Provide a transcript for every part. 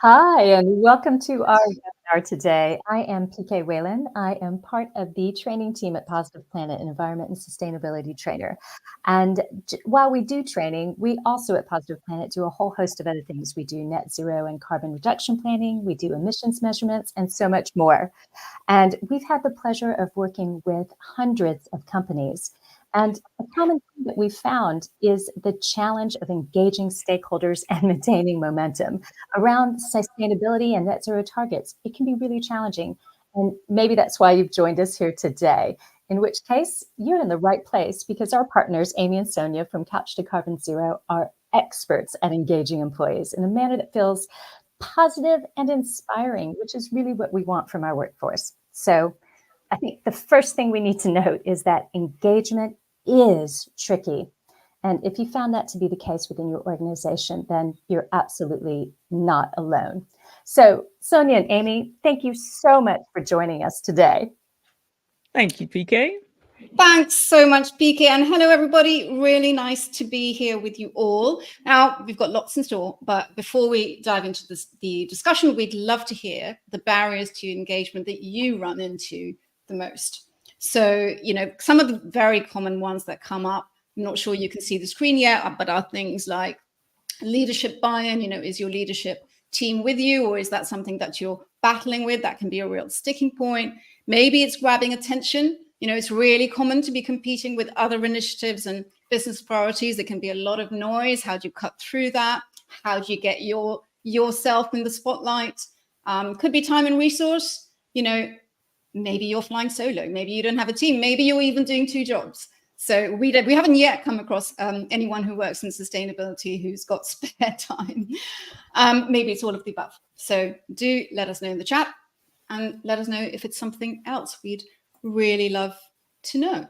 Hi, and welcome to our webinar today. I am PK Whalen. I am part of the training team at Positive Planet, an environment and sustainability trainer. And while we do training, we also at Positive Planet do a whole host of other things. We do net zero and carbon reduction planning, we do emissions measurements, and so much more. And we've had the pleasure of working with hundreds of companies. And a common thing that we've found is the challenge of engaging stakeholders and maintaining momentum around sustainability and net zero targets. It can be really challenging. And maybe that's why you've joined us here today, in which case you're in the right place because our partners, Amy and Sonia from Couch to Carbon Zero, are experts at engaging employees in a manner that feels positive and inspiring, which is really what we want from our workforce. So I think the first thing we need to note is that engagement is tricky. And if you found that to be the case within your organization, then you're absolutely not alone. So Sonia and Amy, thank you so much for joining us today. Thank you, PK. Thanks so much, PK. And hello, everybody. Really nice to be here with you all. Now, we've got lots in store, but before we dive into the discussion, we'd love to hear the barriers to engagement that you run into the most. So, some of the very common ones that come up, I'm not sure you can see the screen yet, but are things like leadership buy-in. Is your leadership team with you, or is that something that you're battling with? That can be a real sticking point. Maybe it's grabbing attention. It's really common to be competing with other initiatives and business priorities. There can be a lot of noise. How do you cut through that? How do you get yourself in the spotlight? Could be time and resource. Maybe you're flying solo. Maybe you don't have a team. Maybe you're even doing two jobs. So we haven't yet come across anyone who works in sustainability who's got spare time. Maybe it's all of the above. So do let us know in the chat and let us know if it's something else. We'd really love to know.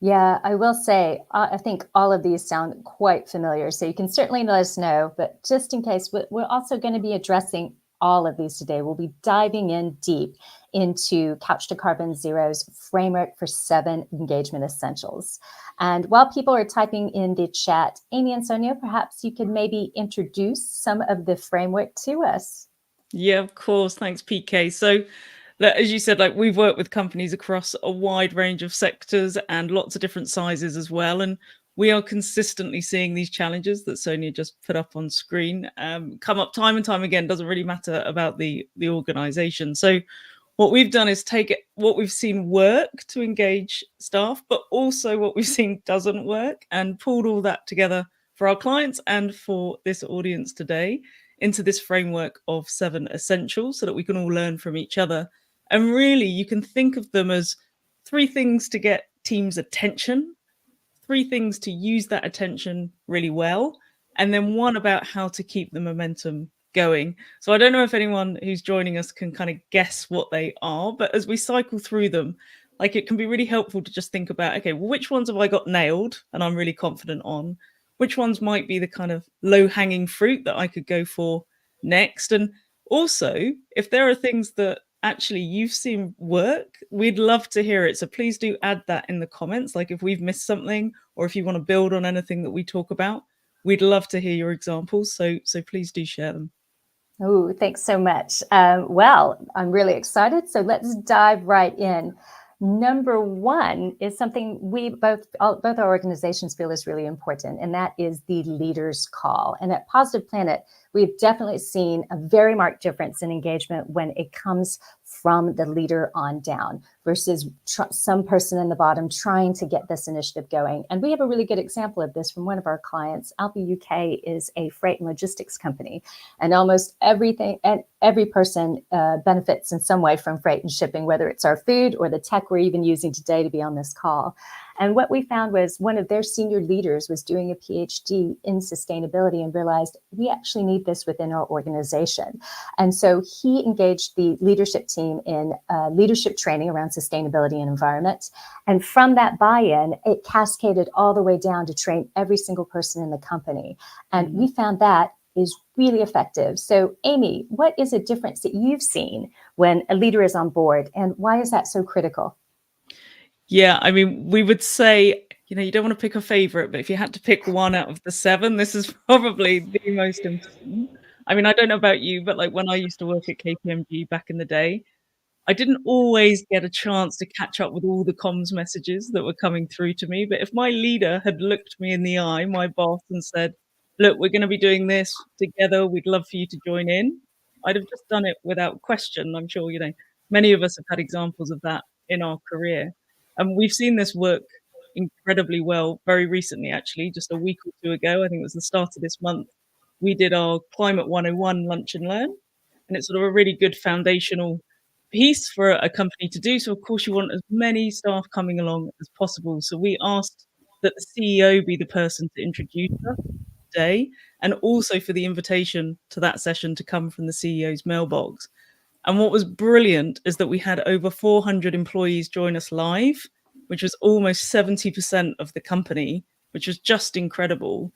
Yeah, I will say, I think all of these sound quite familiar. So you can certainly let us know, but just in case, we're also going to be addressing all of these today. We'll be diving in deep into Couch to Carbon Zero's framework for 7 engagement essentials. And while people are typing in the chat, Amy and Sonia, perhaps you could maybe introduce some of the framework to us. Yeah, of course. Thanks, PK. So, as you said, we've worked with companies across a wide range of sectors and lots of different sizes as well. And we are consistently seeing these challenges that Sonia just put up on screen come up time and time again. Doesn't really matter about the organization. So what we've done is take what we've seen work to engage staff, but also what we've seen doesn't work, and pulled all that together for our clients and for this audience today into this framework of 7 essentials so that we can all learn from each other. And really, you can think of them as 3 things to get teams' attention, 3 things to use that attention really well, and then 1 about how to keep the momentum going. So I don't know if anyone who's joining us can kind of guess what they are, but as we cycle through them, it can be really helpful to just think about, okay, well, which ones have I got nailed and I'm really confident on? Which ones might be the kind of low-hanging fruit that I could go for next? And also, if there are things that actually you've seen work, we'd love to hear it. So please do add that in the comments. If we've missed something, or if you want to build on anything that we talk about, we'd love to hear your examples. So please do share them. Oh, thanks so much. Well, I'm really excited. So let's dive right in. Number 1 is something we both our organizations feel is really important, and that is the leader's call. And at Positive Planet, we've definitely seen a very marked difference in engagement when it comes from the leader on down versus some person in the bottom trying to get this initiative going. And we have a really good example of this from one of our clients. Alpi UK is a freight and logistics company, and almost everything and every person benefits in some way from freight and shipping, whether it's our food or the tech we're even using today to be on this call. And what we found was one of their senior leaders was doing a PhD in sustainability and realized we actually need this within our organization. And so he engaged the leadership team in leadership training around sustainability and environment. And from that buy-in, it cascaded all the way down to train every single person in the company. And we found that is really effective. So Amy, what is a difference that you've seen when a leader is on board, and why is that so critical? Yeah, I mean, we would say, you don't want to pick a favorite, but if you had to pick one out of the seven, this is probably the most important. I mean, I don't know about you, but like when I used to work at KPMG back in the day, I didn't always get a chance to catch up with all the comms messages that were coming through to me. But if my leader had looked me in the eye, my boss, and said, "Look, we're going to be doing this together. We'd love for you to join in," I'd have just done it without question. I'm sure, many of us have had examples of that in our career. And we've seen this work incredibly well very recently, actually, just a week or two ago. I think it was the start of this month. We did our Climate 101 Lunch and Learn. And it's sort of a really good foundational piece for a company to do. So, of course, you want as many staff coming along as possible. So, we asked that the CEO be the person to introduce us today, and also for the invitation to that session to come from the CEO's mailbox. And what was brilliant is that we had over 400 employees join us live, which was almost 70% of the company, which was just incredible.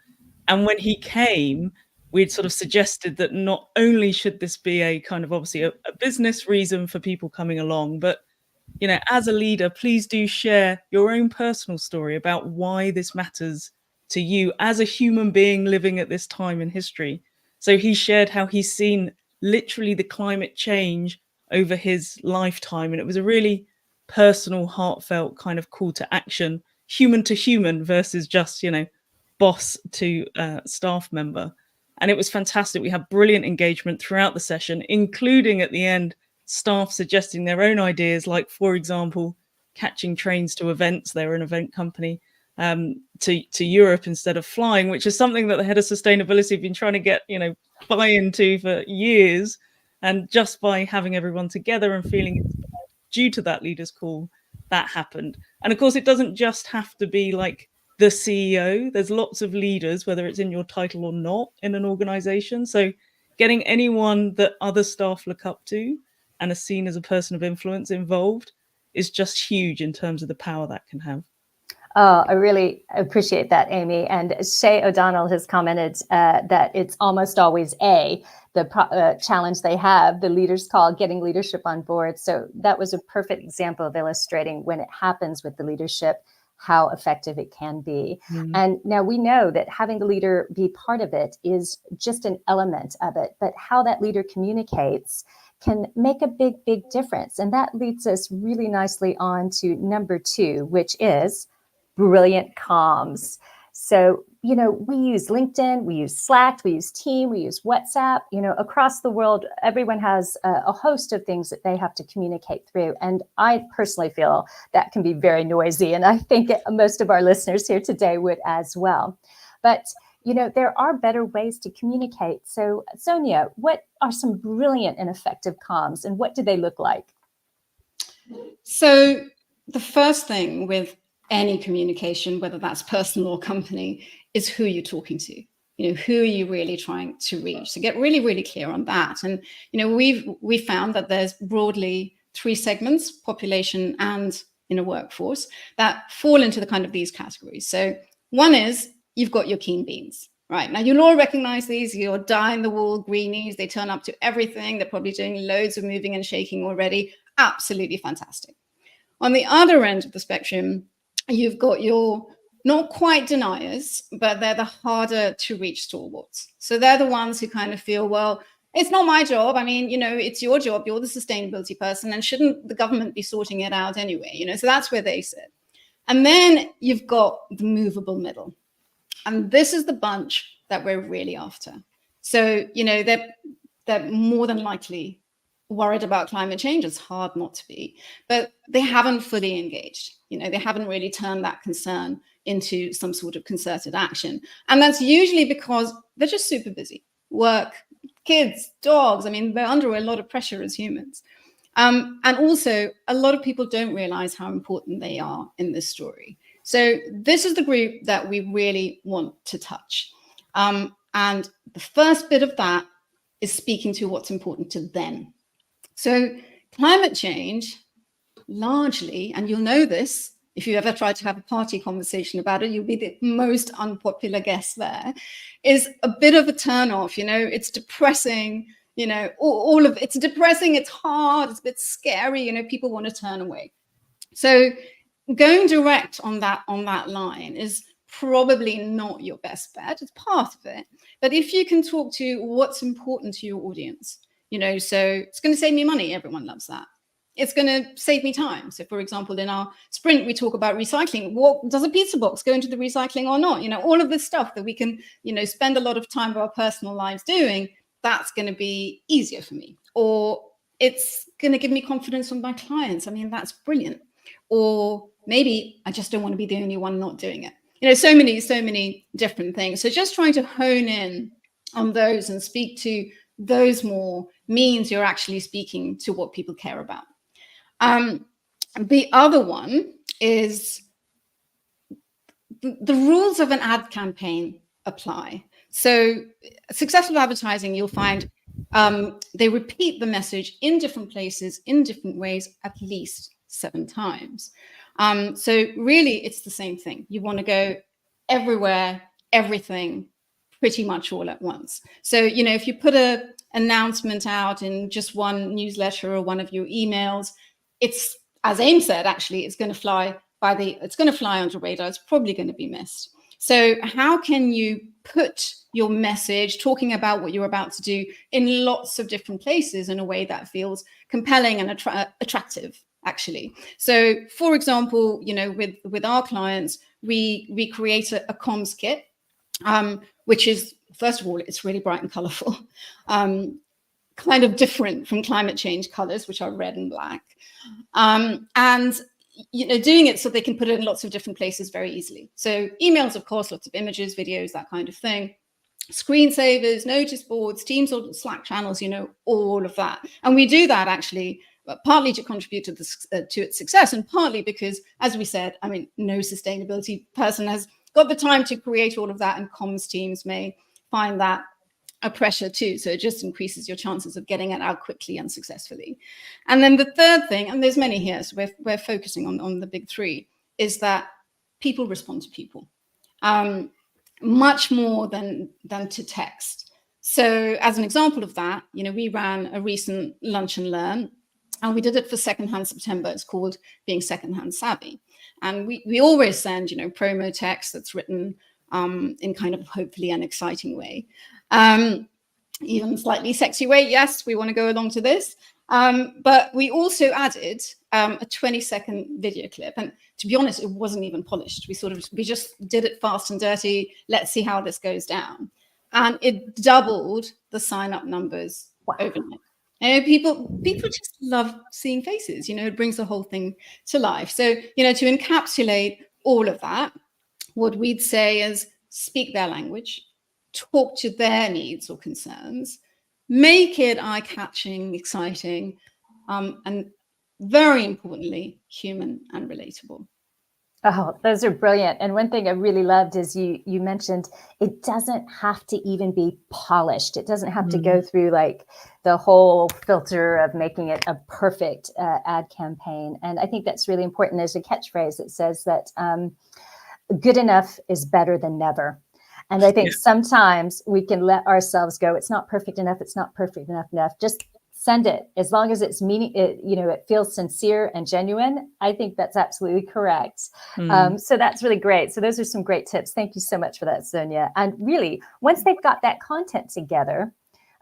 And when he came, we'd sort of suggested that not only should this be a kind of obviously a business reason for people coming along, but as a leader, please do share your own personal story about why this matters to you as a human being living at this time in history. So he shared how he's seen literally the climate change over his lifetime. And it was a really personal, heartfelt kind of call to action, human to human versus just, boss to staff member. And it was fantastic. We had brilliant engagement throughout the session, including at the end, staff suggesting their own ideas, like, for example, catching trains to events. They're an event company, to Europe instead of flying, which is something that the head of sustainability have been trying to get, buy into for years. And just by having everyone together and feeling inspired due to that leaders call, that happened. And of course, it doesn't just have to be like the CEO. There's lots of leaders, whether it's in your title or not, in an organization. So getting anyone that other staff look up to and are seen as a person of influence involved is just huge in terms of the power that can have. Oh, I really appreciate that, Amy. And Shay O'Donnell has commented that it's almost always the challenge they have, the leaders call, getting leadership on board. So that was a perfect example of illustrating when it happens with the leadership, how effective it can be. And now we know that having the leader be part of it is just an element of it, but how that leader communicates can make a big, big difference. And that leads us really nicely on to number 2, which is brilliant comms. So, we use LinkedIn, we use Slack, we use Team, we use WhatsApp, across the world, everyone has a host of things that they have to communicate through. And I personally feel that can be very noisy. And I think most of our listeners here today would as well. But, there are better ways to communicate. So, Sonia, what are some brilliant and effective comms, and what do they look like? So the first thing with any communication, whether that's personal or company, is who you're talking to. Who are you really trying to reach? So get really, really clear on that. And we've found that there's broadly 3 segments: population and workforce, that fall into the kind of these categories. So one is you've got your keen beans. Right now, you'll all recognize these. Your die-in-the-wall greenies. They turn up to everything. They're probably doing loads of moving and shaking already. Absolutely fantastic. On the other end of the spectrum, you've got your not quite deniers, but they're the harder to reach stalwarts. So they're the ones who kind of feel, well, it's not my job. I mean, it's your job. You're the sustainability person, and shouldn't the government be sorting it out anyway? So that's where they sit. And then you've got the movable middle. And this is the bunch that we're really after. So, they're more than likely worried about climate change. It's hard not to be, but they haven't fully engaged. They haven't really turned that concern into some sort of concerted action. And that's usually because they're just super busy. Work, kids, dogs. I mean, they're under a lot of pressure as humans. And also, a lot of people don't realize how important they are in this story. So this is the group that we really want to touch. And the first bit of that is speaking to what's important to them. So climate change, largely, and you'll know this, if you ever try to have a party conversation about it, you'll be the most unpopular guest there, is a bit of a turnoff. It's depressing, all of it's depressing, it's hard, it's a bit scary, people want to turn away. So going direct on that line is probably not your best bet. It's part of it. But if you can talk to what's important to your audience, so it's going to save me money. Everyone loves that. It's going to save me time. So, for example, in our sprint, we talk about recycling. What does a pizza box go into the recycling or not? All of this stuff that we can, spend a lot of time of our personal lives doing, that's going to be easier for me. Or it's going to give me confidence from my clients. I mean, that's brilliant. Or maybe I just don't want to be the only one not doing it. So many different things. So just trying to hone in on those and speak to those more means you're actually speaking to what people care about. The other one is the rules of an ad campaign apply. So successful advertising, you'll find they repeat the message in different places, in different ways, at least 7 times. So really, it's the same thing. You want to go everywhere, everything, pretty much all at once. So, if you put an announcement out in just one newsletter or one of your emails, it's, as AIM said, actually, it's going to fly under radar. It's probably going to be missed. So how can you put your message, talking about what you're about to do, in lots of different places in a way that feels compelling and attractive, actually? So, for example, with our clients, we create a comms kit, which is, first of all, it's really bright and colorful, kind of different from climate change colors, which are red and black. And doing it so they can put it in lots of different places very easily. So emails, of course, lots of images, videos, that kind of thing. Screensavers, notice boards, Teams or Slack channels, all of that. And we do that actually partly to contribute to its success, and partly because, as we said, I mean, no sustainability person has got the time to create all of that, and comms teams may find that a pressure too. So it just increases your chances of getting it out quickly and successfully. And then the third thing, and there's many here, so we're focusing on the big 3, is that people respond to people much more than to text. So as an example of that, we ran a recent lunch and learn, and we did it for Secondhand September. It's called Being Secondhand Savvy. And we always send, promo text that's written in kind of hopefully an exciting way. Even slightly sexy way. Yes, we want to go along to this. But we also added a 20-second video clip. And to be honest, it wasn't even polished. We just did it fast and dirty. Let's see how this goes down. And it doubled the sign-up numbers overnight. People just love seeing faces. It brings the whole thing to life. So, to encapsulate all of that, what we'd say is speak their language, talk to their needs or concerns, make it eye-catching, exciting, and very importantly, human and relatable. Oh, those are brilliant. And one thing I really loved is you mentioned it doesn't have to even be polished. It doesn't have to go through like the whole filter of making it a perfect ad campaign. And I think that's really important. There's a catchphrase that says that good enough is better than never. And I think sometimes we can let ourselves go. It's not perfect enough. It's not perfect enough. Just send it. As long as it's it feels sincere and genuine. I think that's absolutely correct. So that's really great. So those are some great tips. Thank you so much for that, Sonia. And really, once they've got that content together,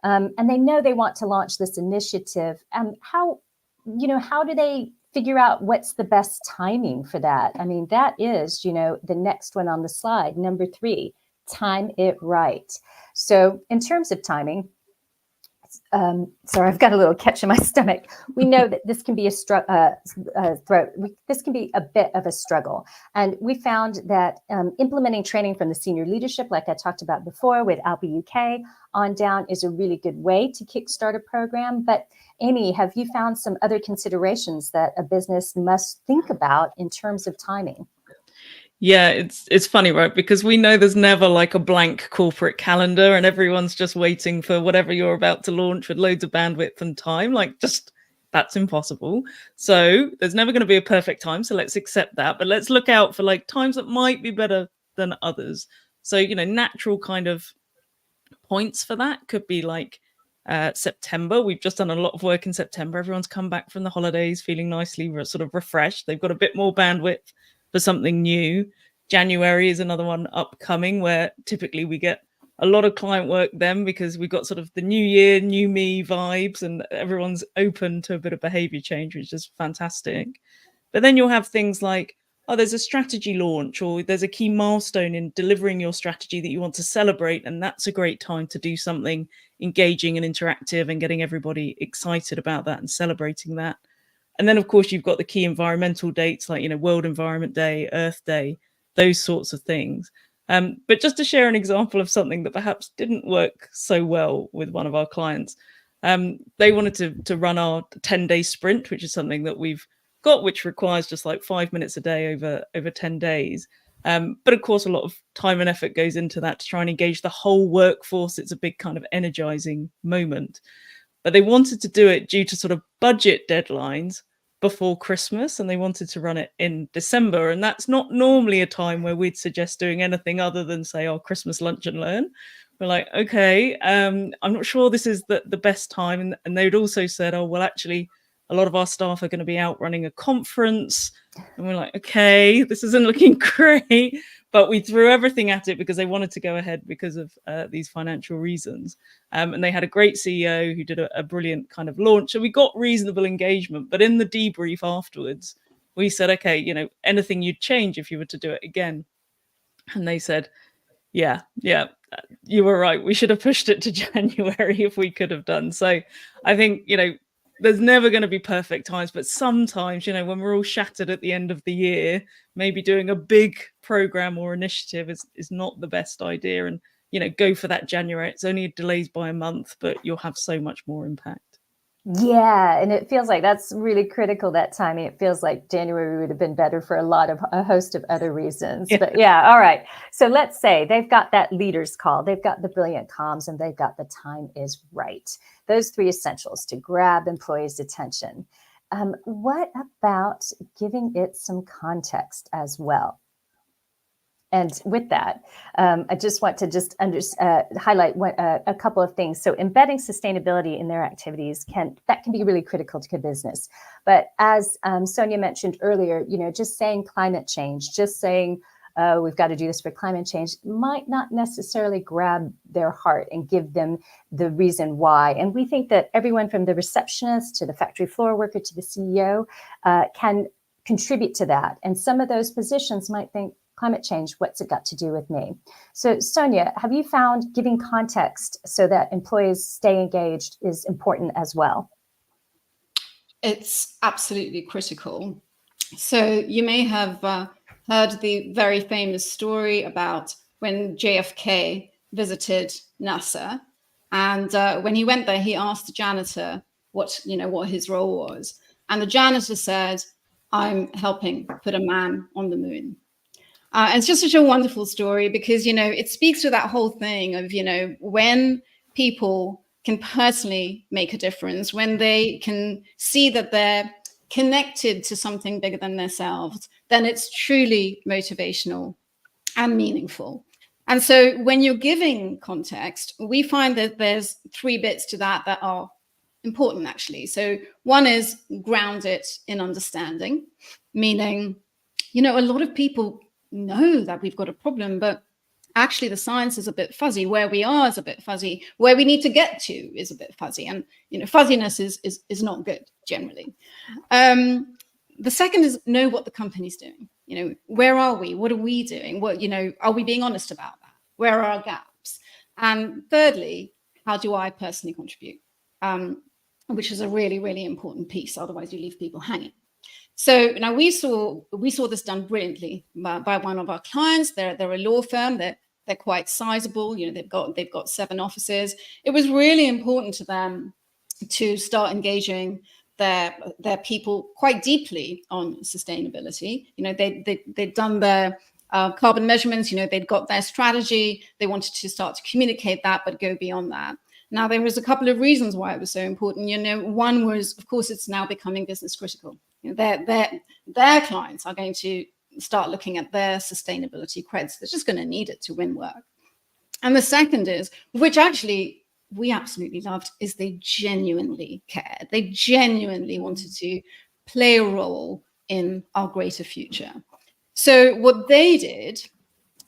and they know they want to launch this initiative, how do they figure out what's the best timing for that? I mean, that is, the next one on the slide, number 3, time it right. So in terms of timing, sorry, I've got a little catch in my stomach. We know that this can be this can be a bit of a struggle. And we found that implementing training from the senior leadership, like I talked about before with Alpi UK on down, is a really good way to kickstart a program. But Amy, have you found some other considerations that a business must think about in terms of timing? Yeah, it's funny, right? Because we know there's never like a blank corporate calendar and everyone's just waiting for whatever you're about to launch with loads of bandwidth and time. Like, just that's impossible. So there's never going to be a perfect time. So let's accept that. But let's look out for like times that might be better than others. So, natural kind of points for that could be like September. We've just done a lot of work in September. Everyone's come back from the holidays feeling nicely sort of refreshed. They've got a bit more bandwidth for something new. January is another one upcoming where typically we get a lot of client work then, because we've got sort of the new year, new me vibes, and everyone's open to a bit of behavior change, which is fantastic. But then you'll have things like, oh, there's a strategy launch, or there's a key milestone in delivering your strategy that you want to celebrate. And that's a great time to do something engaging and interactive and getting everybody excited about that and celebrating that. And then, of course, you've got the key environmental dates like, World Environment Day, Earth Day, those sorts of things. But just to share an example of something that perhaps didn't work so well with one of our clients, they wanted to run our 10-day sprint, which is something that we've got, which requires just like 5 minutes a day over 10 days. But of course, a lot of time and effort goes into that to try and engage the whole workforce. It's a big kind of energizing moment. But they wanted to do it due to sort of budget deadlines before Christmas, and they wanted to run it in December. And that's not normally a time where we'd suggest doing anything other than say, oh, Christmas lunch and learn. We're like, okay, I'm not sure this is the best time. And they'd also said, oh, well, actually, a lot of our staff are going to be out running a conference. And we're like, okay, this isn't looking great. But we threw everything at it because they wanted to go ahead because of these financial reasons. And they had a great CEO who did a brilliant kind of launch. So we got reasonable engagement. But in the debrief afterwards, we said, okay, anything you'd change if you were to do it again? And they said, yeah, you were right. We should have pushed it to January if we could have done. So I think, there's never going to be perfect times, but sometimes, when we're all shattered at the end of the year, maybe doing a big program or initiative is not the best idea. And, go for that January. It's only delays by a month, but you'll have so much more impact. Yeah, and it feels like that's really critical, that timing. It feels like January would have been better for a host of other reasons. Yeah. But yeah, all right. So let's say they've got that leaders call, they've got the brilliant comms, and they've got the time is right. Those three essentials to grab employees' attention. What about giving it some context as well? And with that, I just want to highlight a couple of things. So embedding sustainability in their activities can be really critical to business. But as Sonia mentioned earlier, just saying climate change, just saying we've got to do this for climate change might not necessarily grab their heart and give them the reason why. And we think that everyone from the receptionist to the factory floor worker to the CEO can contribute to that. And some of those positions might think, climate change, what's it got to do with me? So Sonia, have you found giving context so that employees stay engaged is important as well? It's absolutely critical. So you may have heard the very famous story about when JFK visited NASA. And when he went there, he asked the janitor what his role was. And the janitor said, I'm helping put a man on the moon. And it's just such a wonderful story because, it speaks to that whole thing of, when people can personally make a difference, when they can see that they're connected to something bigger than themselves, then it's truly motivational and meaningful. And so when you're giving context, we find that there's three bits to that are important, actually. So one is ground it in understanding, meaning, a lot of people know that we've got a problem, but actually the science is a bit fuzzy. Where we are is a bit fuzzy. Where we need to get to is a bit fuzzy. And, fuzziness is not good generally. The second is know what the company's doing. Where are we? What are we doing? What, are we being honest about that? Where are our gaps? And thirdly, how do I personally contribute? Which is a really, really important piece. Otherwise you leave people hanging. So now we saw this done brilliantly by one of our clients. They're a law firm. They're quite sizable. They've got 7 offices. It was really important to them to start engaging their people quite deeply on sustainability. They'd done their carbon measurements. They'd got their strategy. They wanted to start to communicate that, but go beyond that. Now, there was a couple of reasons why it was so important. One was, of course, it's now becoming business critical. Their clients are going to start looking at their sustainability creds. They're just going to need it to win work. And the second is, which actually we absolutely loved is they genuinely cared. They genuinely wanted to play a role in our greater future. So what they did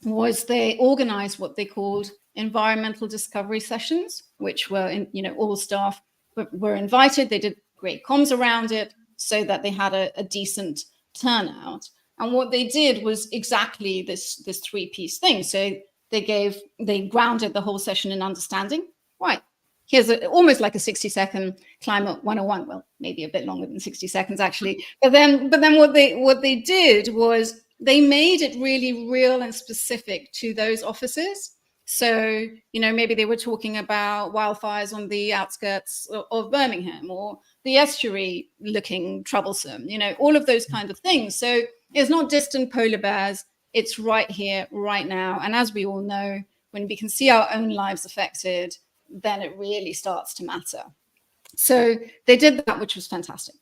was they organized what they called environmental discovery sessions, which were, all staff were invited. They did great comms around it so that they had a decent turnout. And what they did was exactly this three-piece thing. So they grounded the whole session in understanding. Right. Here's almost like a 60-second climate 101. Well, maybe a bit longer than 60 seconds actually. But then what they did was they made it really real and specific to those offices. So, maybe they were talking about wildfires on the outskirts of Birmingham, or the estuary looking troublesome, all of those kind of things. So it's not distant polar bears. It's right here, right now. And as we all know, when we can see our own lives affected, then it really starts to matter. So they did that, which was fantastic.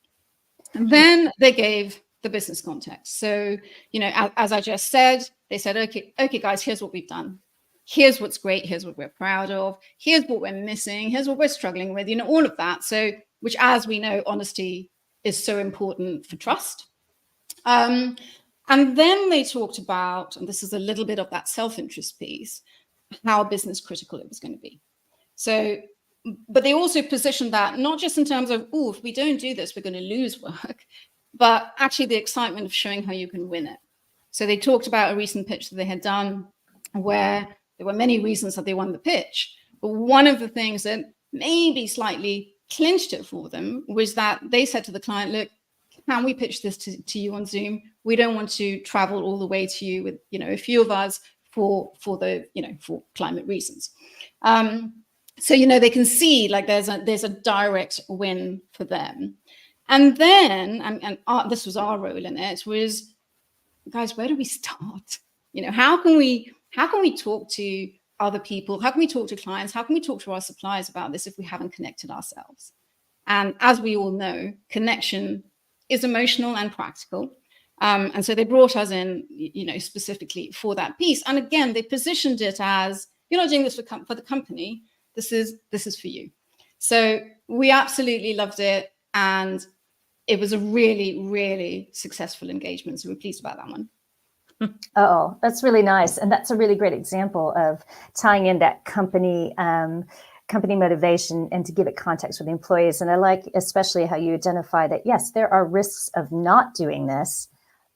And then they gave the business context. So, as I just said, they said, okay, guys, here's what we've done. Here's what's great. Here's what we're proud of. Here's what we're missing. Here's what we're struggling with, all of that. So, which, as we know, honesty is so important for trust. And then they talked about, and this is a little bit of that self-interest piece, how business critical it was going to be. So, but they also positioned that not just in terms of, oh, if we don't do this, we're going to lose work, but actually the excitement of showing how you can win it. So they talked about a recent pitch that they had done where there were many reasons that they won the pitch. But one of the things that maybe slightly clinched it for them was that they said to the client, look, can we pitch this to you on Zoom? We don't want to travel all the way to you with, a few of us for climate reasons. So, they can see like there's a direct win for them. And then, and this was our role in it, was, guys, where do we start? How can we talk to other people? How can we talk to clients? How can we talk to our suppliers about this if we haven't connected ourselves? And as we all know, connection is emotional and practical. And so they brought us in, specifically for that piece. And again, they positioned it as, you're not doing this for the company. This is for you. So we absolutely loved it. And it was a really, really successful engagement. So we're pleased about that one. Oh, that's really nice. And that's a really great example of tying in that company motivation and to give it context for the employees. And I like especially how you identify that, yes, there are risks of not doing this,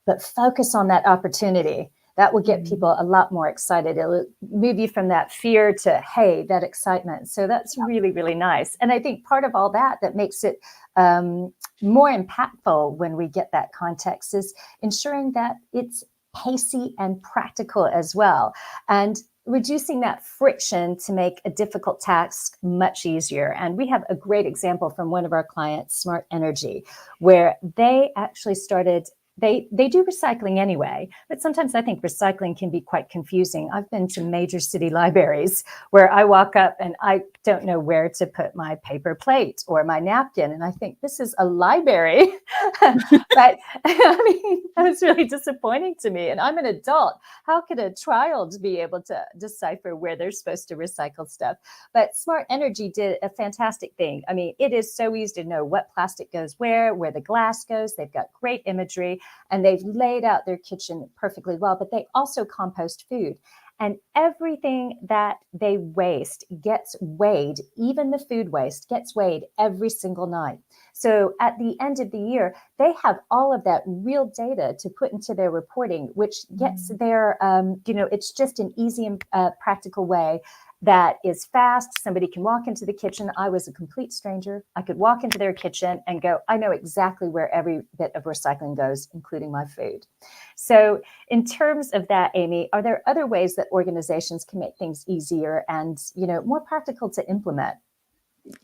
but focus on that opportunity. That will get people a lot more excited. It'll move you from that fear to, hey, that excitement. So that's really, really nice. And I think part of all that makes it more impactful when we get that context is ensuring that it's pacey and practical as well. And reducing that friction to make a difficult task much easier. And we have a great example from one of our clients, Smart Energy, where they actually started. They do recycling anyway, but sometimes I think recycling can be quite confusing. I've been to major city libraries where I walk up and I don't know where to put my paper plate or my napkin. And I think this is a library. But that was really disappointing to me. And I'm an adult. How could a child be able to decipher where they're supposed to recycle stuff? But Smart Energy did a fantastic thing. It is so easy to know what plastic goes where the glass goes. They've got great imagery. And they've laid out their kitchen perfectly well, but they also compost food. And everything that they waste gets weighed, even the food waste gets weighed every single night. So at the end of the year, they have all of that real data to put into their reporting, which gets their, it's just an easy and practical way that is fast. Somebody can walk into the kitchen. I was a complete stranger. I could walk into their kitchen and go, I know exactly where every bit of recycling goes, including my food. So in terms of that, Amy, are there other ways that organizations can make things easier and, more practical to implement?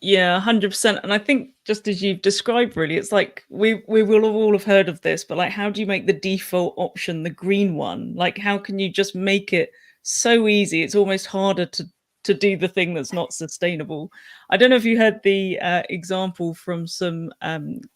Yeah, 100%. And I think just as you've described, really, it's like we will all have heard of this, but like, how do you make the default option the green one? Like, how can you just make it so easy? It's almost harder to to do the thing that's not sustainable. I don't know if you heard the example from some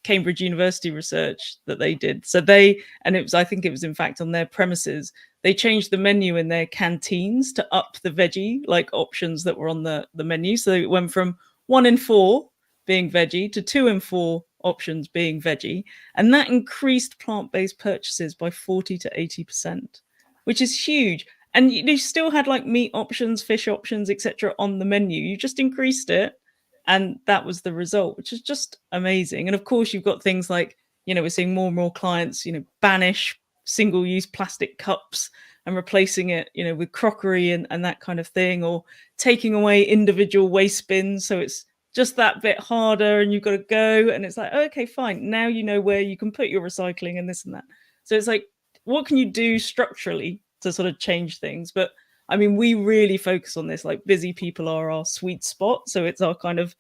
Cambridge University research that they did. So I think it was in fact on their premises, they changed the menu in their canteens to up the veggie like options that were on the menu. So it went from 1 in 4 being veggie to 2 in 4 options being veggie. And that increased plant-based purchases by 40 to 80%, which is huge. And you still had like meat options, fish options, etc. on the menu. You just increased it, and that was the result, which is just amazing. And of course, you've got things like, we're seeing more and more clients, banish single-use plastic cups and replacing it, with crockery and that kind of thing, or taking away individual waste bins. So it's just that bit harder, and you've got to go, and it's like, okay, fine. Now you know where you can put your recycling and this and that. So it's like, what can you do structurally to sort of change things? But I mean, we really focus on this, like busy people are our sweet spot. So it's our kind of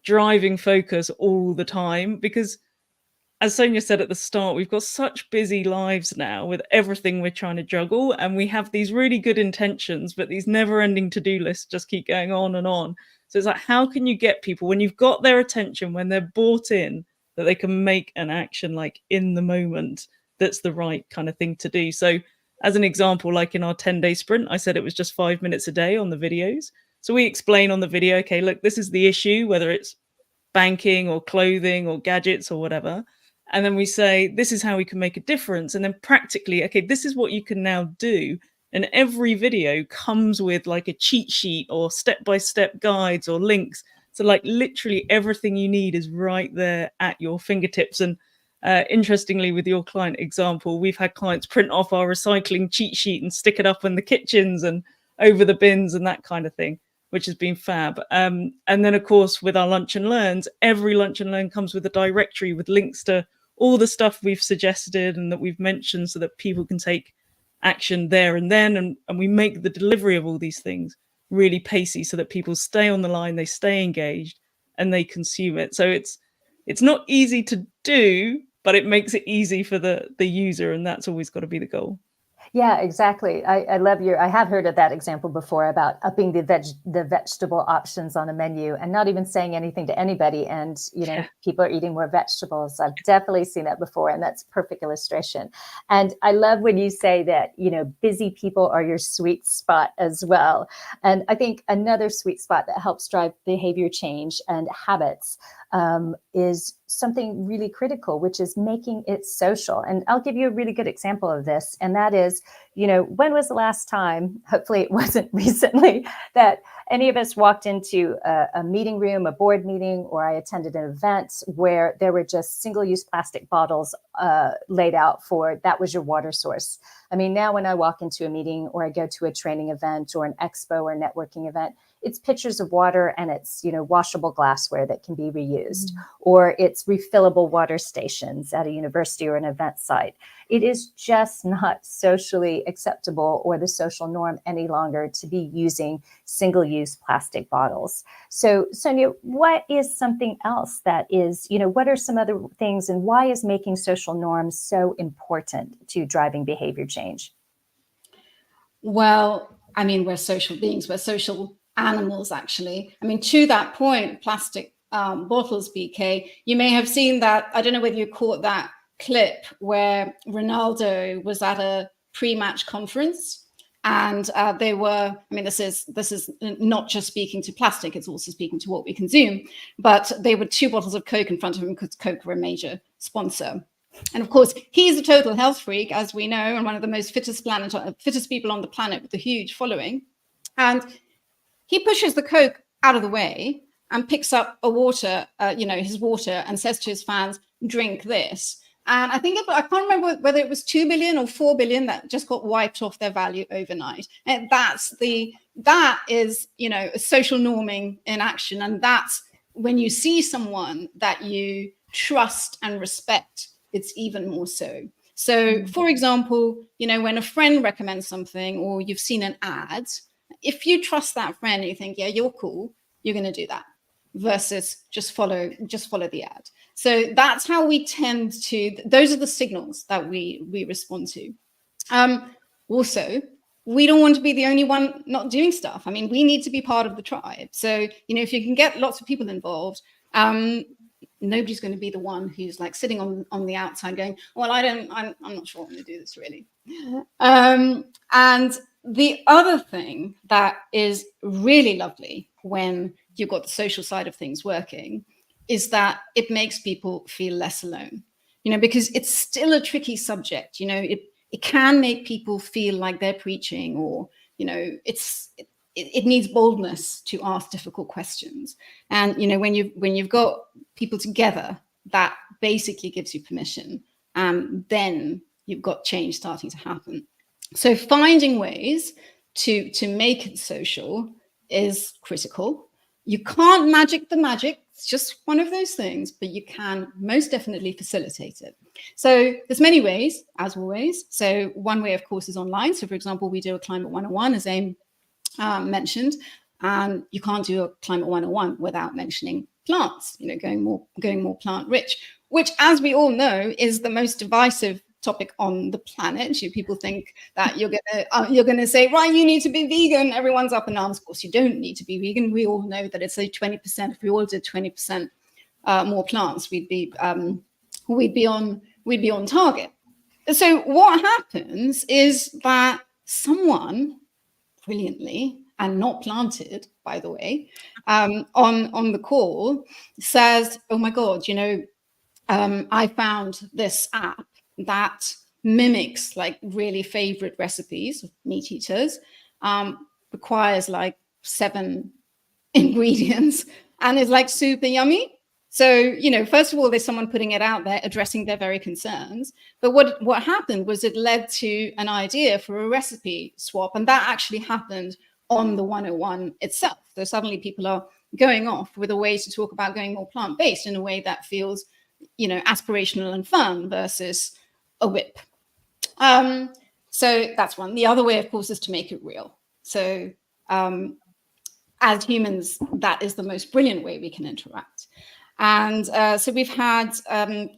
driving focus all the time, because as Sonia said at the start, we've got such busy lives now with everything we're trying to juggle, and we have these really good intentions, but these never ending to-do lists just keep going on and on. So it's like, how can you get people, when you've got their attention, when they're bought in, that they can make an action like in the moment that's the right kind of thing to do? So as an example, like in our 10-day sprint, I said it was just 5 minutes a day on the videos. So we explain on the video, okay, look, this is the issue, whether it's banking or clothing or gadgets or whatever. And then we say, this is how we can make a difference. And then practically, okay, this is what you can now do. And every video comes with like a cheat sheet or step-by-step guides or links. So like literally everything you need is right there at your fingertips. And interestingly, with your client example, we've had clients print off our recycling cheat sheet and stick it up in the kitchens and over the bins and that kind of thing, which has been fab. And then, of course, with our Lunch and Learns, every Lunch and Learn comes with a directory with links to all the stuff we've suggested and that we've mentioned, so that people can take action there and then. And we make the delivery of all these things really pacey so that people stay on the line, they stay engaged, and they consume it. So it's not easy to do, but it makes it easy for the user, and that's always got to be the goal. Yeah, exactly. I love I have heard of that example before about upping the vegetable options on a menu and not even saying anything to anybody. And, people are eating more vegetables. I've definitely seen that before. And that's a perfect illustration. And I love when you say that, busy people are your sweet spot as well. And I think another sweet spot that helps drive behavior change and habits is something really critical, which is making it social. And I'll give you a really good example of this. And that is, when was the last time, hopefully it wasn't recently, that any of us walked into a meeting room, a board meeting, or I attended an event where there were just single-use plastic bottles laid out for, that was your water source. I mean, now when I walk into a meeting or I go to a training event or an expo or networking event, it's pitchers of water and it's, washable glassware that can be reused, or it's refillable water stations at a university or an event site. It is just not socially acceptable or the social norm any longer to be using single-use plastic bottles. So Sonia, what is something else that is, what are some other things, and why is making social norms so important to driving behavior change? Well, I mean, we're social beings, we're social animals, actually. I mean, to that point, plastic bottles, BK, you may have seen that, I don't know whether you caught that clip where Ronaldo was at a pre-match conference, and they were, I mean, this is not just speaking to plastic, it's also speaking to what we consume, but they were 2 bottles of Coke in front of him because Coke were a major sponsor. And of course, he's a total health freak, as we know, and one of the most fittest people on the planet with a huge following. And he pushes the Coke out of the way and picks up a water, his water, and says to his fans, "Drink this." And I can't remember whether it was 2 billion or 4 billion that just got wiped off their value overnight. And that is, a social norming in action. And that's when you see someone that you trust and respect, it's even more so. So, for example, when a friend recommends something or you've seen an ad, if you trust that friend and you think, yeah, you're cool, you're going to do that, versus just follow the ad. So that's how we tend to, those are the signals that we respond to. Also, we don't want to be the only one not doing stuff. I mean, we need to be part of the tribe. So, if you can get lots of people involved, nobody's going to be the one who's like sitting on the outside going, well, I'm not sure I'm going to do this really. And the other thing that is really lovely when you've got the social side of things working is that it makes people feel less alone, because it's still a tricky subject. It can make people feel like they're preaching, or, it needs boldness to ask difficult questions. And, when you've got people together, that basically gives you permission. Then you've got change starting to happen. So finding ways to make it social is critical. You can't magic the magic. It's just one of those things, but you can most definitely facilitate it. So there's many ways, as always. So one way, of course, is online. So for example, we do a Climate 101, as AIM mentioned, and you can't do a Climate 101 without mentioning plants, going more plant rich, which, as we all know, is the most divisive topic on the planet. People think that you're gonna say, right, you need to be vegan. Everyone's up in arms. Of course, you don't need to be vegan. We all know that it's a 20%. If we all did 20% more plants, we'd be on target. So what happens is that someone brilliantly, and not planted, by the way, on the call says, oh my God, I found this app that mimics like really favorite recipes of meat eaters, requires like 7 ingredients and is like super yummy. So, first of all, there's someone putting it out there, addressing their very concerns. But what happened was it led to an idea for a recipe swap. And that actually happened on the 101 itself. So suddenly people are going off with a way to talk about going more plant-based in a way that feels, aspirational and fun versus a whip. So that's one. The other way, of course, is to make it real. So as humans, that is the most brilliant way we can interact. And so we've had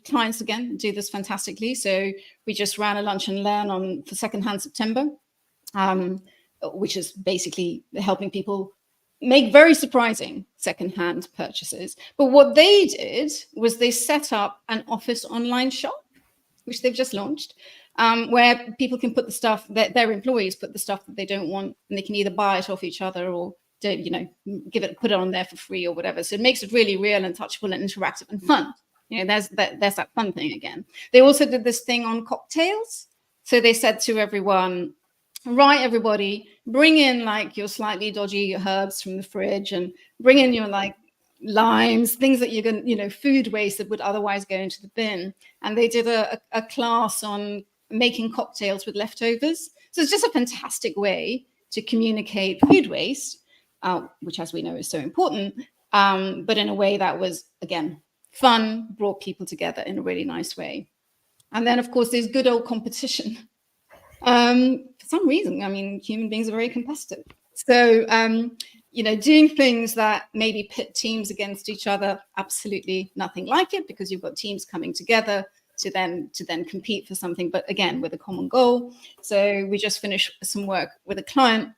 clients, again, do this fantastically. So we just ran a lunch and learn for Secondhand September, which is basically helping people make very surprising secondhand purchases. But what they did was they set up an office online shop, which they've just launched, where people can put the stuff that their employees put the stuff that they don't want, and they can either buy it off each other or put it on there for free or whatever. So it makes it really real and touchable and interactive and fun. There's that fun thing again. They also did this thing on cocktails. So they said to everyone, right, everybody, bring in like your slightly dodgy herbs from the fridge, and bring in your like limes, things that you're going, food waste that would otherwise go into the bin. And they did a class on making cocktails with leftovers. So it's just a fantastic way to communicate food waste, which, as we know, is so important, but in a way that was, again, fun, brought people together in a really nice way. And then, of course, there's good old competition. For some reason, I mean, human beings are very competitive. So, doing things that maybe pit teams against each other, absolutely nothing like it, because you've got teams coming together to then compete for something, but again, with a common goal. So we just finished some work with a client,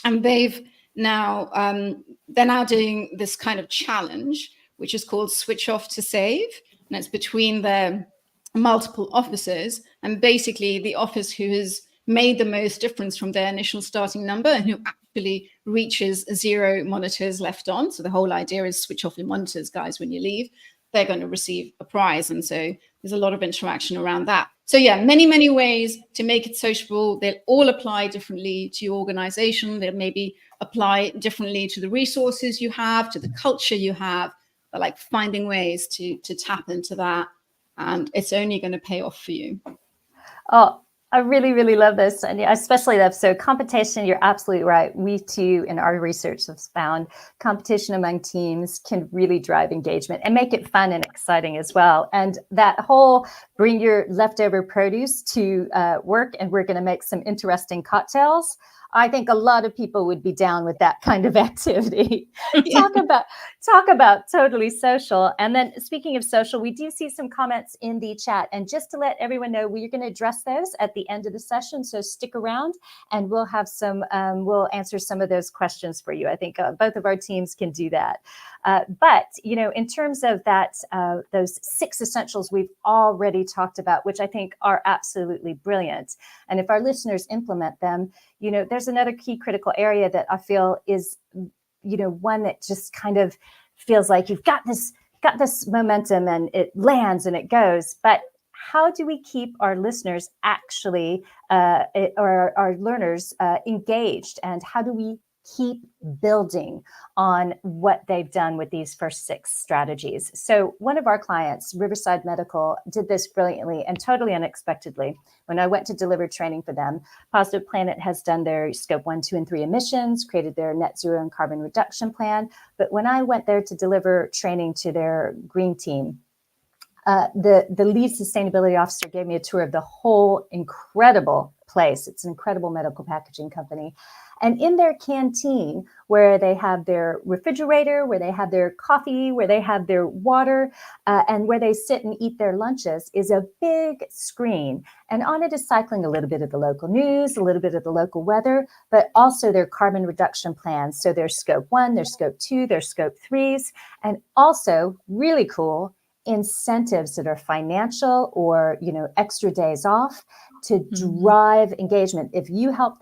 and they're now doing this kind of challenge, which is called Switch Off to Save. And it's between their multiple offices, and basically the office who has made the most difference from their initial starting number and who actually reaches 0 monitors left on. So the whole idea is switch off your monitors, guys, when you leave. They're going to receive a prize. And so there's a lot of interaction around that. So yeah, many, many ways to make it sociable. They'll all apply differently to your organization. They'll maybe apply differently to the resources you have, to the culture you have, but like finding ways to tap into that. And it's only going to pay off for you. Oh, I really, really love this. And I especially love, so competition, you're absolutely right. We too, in our research, have found competition among teams can really drive engagement and make it fun and exciting as well. And that whole bring your leftover produce to work and we're going to make some interesting cocktails. I think a lot of people would be down with that kind of activity. Talk about totally social. And then speaking of social, we do see some comments in the chat. And just to let everyone know, we're going to address those at the end of the session. So stick around and we'll have we'll answer some of those questions for you. I think both of our teams can do that. But, in terms of that, those 6 essentials we've already talked about, which I think are absolutely brilliant. And if our listeners implement them, there's another key critical area that I feel is, one that just kind of feels like you've got this momentum and it lands and it goes. But how do we keep our listeners actually, or our learners engaged? And how do we keep building on what they've done with these first 6 strategies? So one of our clients, Riverside Medical, did this brilliantly and totally unexpectedly. When I went to deliver training for them, Positive Planet has done their scope 1, 2, and 3 emissions, created their net zero and carbon reduction plan. But when I went there to deliver training to their green team, the lead sustainability officer gave me a tour of the whole incredible place. It's an incredible medical packaging company. And in their canteen, where they have their refrigerator, where they have their coffee, where they have their water, and where they sit and eat their lunches, is a big screen. And on it is cycling a little bit of the local news, a little bit of the local weather, but also their carbon reduction plans. So their scope 1, their scope 2, their scope 3s, and also really cool incentives that are financial or, extra days off to drive engagement. If you help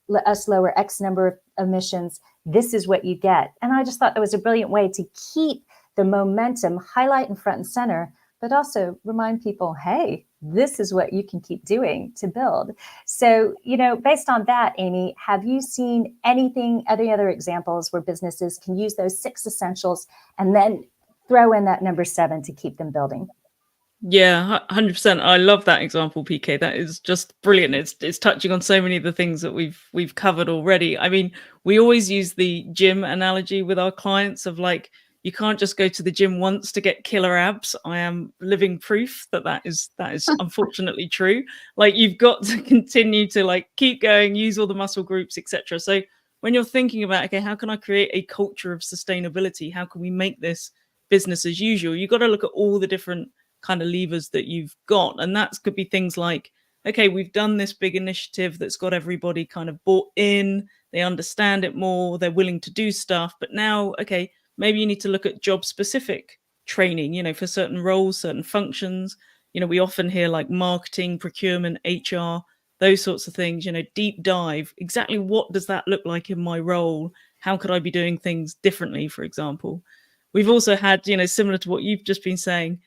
let us lower X number of emissions, this is what you get. And I just thought that was a brilliant way to keep the momentum, highlight in front and center, but also remind people, hey, this is what you can keep doing to build. So, based on that, Amy, have you seen any other examples where businesses can use those 6 essentials and then throw in that number 7 to keep them building? Yeah, 100%. I love that example, PK. That is just brilliant. It's touching on so many of the things that we've covered already. I mean, we always use the gym analogy with our clients of like, you can't just go to the gym once to get killer abs. I am living proof that is unfortunately true. Like, you've got to continue to like keep going, use all the muscle groups, etc. So when you're thinking about, okay, how can I create a culture of sustainability? How can we make this business as usual? You've got to look at all the different kind of levers that you've got. And that could be things like, okay, we've done this big initiative that's got everybody kind of bought in, they understand it more, they're willing to do stuff. But now, okay, maybe you need to look at job specific training, for certain roles, certain functions. We often hear like marketing, procurement, HR, those sorts of things, deep dive. Exactly what does that look like in my role? How could I be doing things differently, for example? We've also had, similar to what you've just been saying,